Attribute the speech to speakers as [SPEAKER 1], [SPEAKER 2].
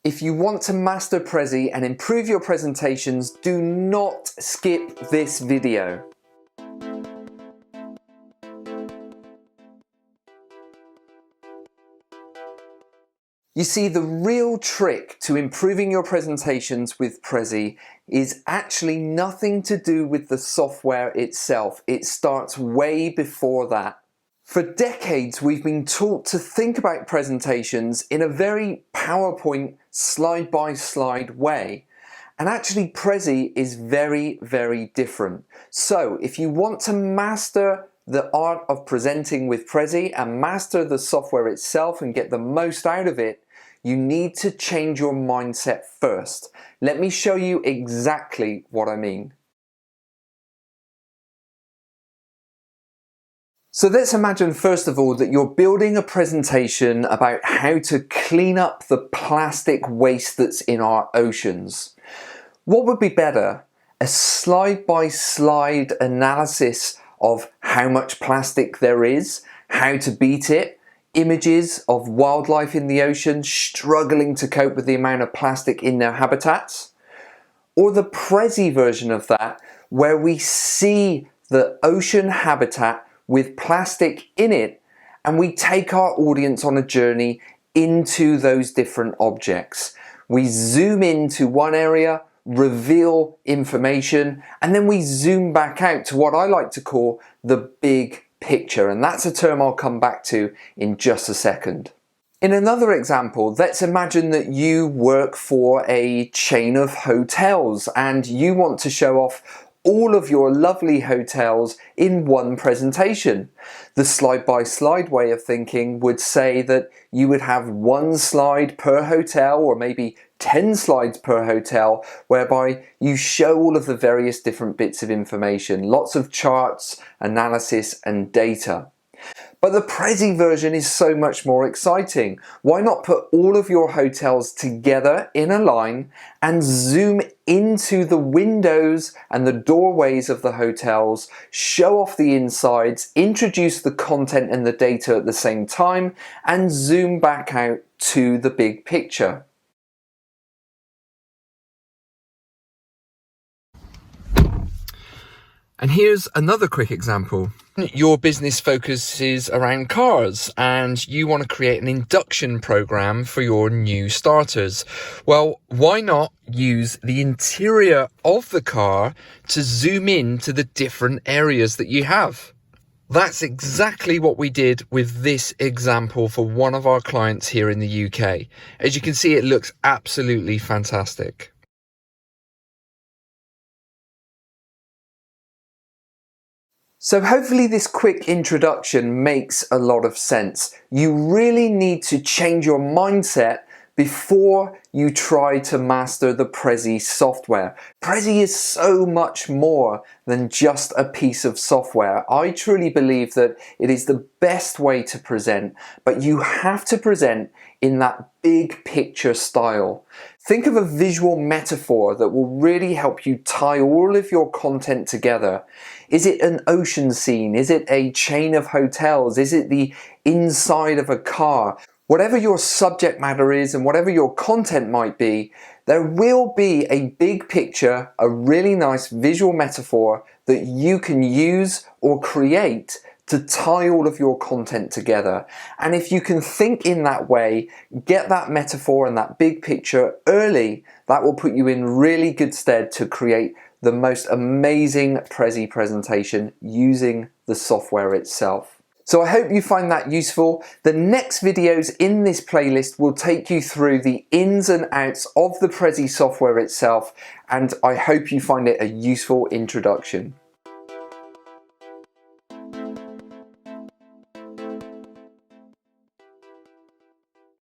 [SPEAKER 1] If you want to master Prezi and improve your presentations, do not skip this video. You see, the real trick to improving your presentations with Prezi is actually nothing to do with the software itself. It starts way before that. For decades, we've been taught to think about presentations in a very PowerPoint slide-by-slide way. And actually, Prezi is very, very different. So if you want to master the art of presenting with Prezi and master the software itself and get the most out of it, you need to change your mindset first. Let me show you exactly what I mean. So let's imagine first of all that you're building a presentation about how to clean up the plastic waste that's in our oceans. What would be better? A slide-by-slide analysis of how much plastic there is, how to beat it, images of wildlife in the ocean struggling to cope with the amount of plastic in their habitats? Or the Prezi version of that, where we see the ocean habitat with plastic in it, and we take our audience on a journey into those different objects. We zoom into one area, reveal information, and then we zoom back out to what I like to call the big picture, and that's a term I'll come back to in just a second. In another example, let's imagine that you work for a chain of hotels and you want to show off all of your lovely hotels in one presentation. The slide-by-slide way of thinking would say that you would have one slide per hotel, or maybe 10 slides per hotel, whereby you show all of the various different bits of information, lots of charts, analysis and data. But the Prezi version is so much more exciting. Why not put all of your hotels together in a line and zoom into the windows and the doorways of the hotels, show off the insides, introduce the content and the data at the same time, and zoom back out to the big picture. And here's another quick example. Your business focuses around cars and you want to create an induction program for your new starters. Well, why not use the interior of the car to zoom in to the different areas that you have? That's exactly what we did with this example for one of our clients here in the UK. As you can see, it looks absolutely fantastic. So hopefully this quick introduction makes a lot of sense. You really need to change your mindset before you try to master the Prezi software. Prezi is so much more than just a piece of software. I truly believe that it is the best way to present, but you have to present in that big picture style. Think of a visual metaphor that will really help you tie all of your content together. Is it an ocean scene? Is it a chain of hotels? Is it the inside of a car? Whatever your subject matter is and whatever your content might be, there will be a big picture, a really nice visual metaphor that you can use or create to tie all of your content together. And if you can think in that way, get that metaphor and that big picture early, that will put you in really good stead to create the most amazing Prezi presentation using the software itself. So I hope you find that useful. The next videos in this playlist will take you through the ins and outs of the Prezi software itself, and I hope you find it a useful introduction.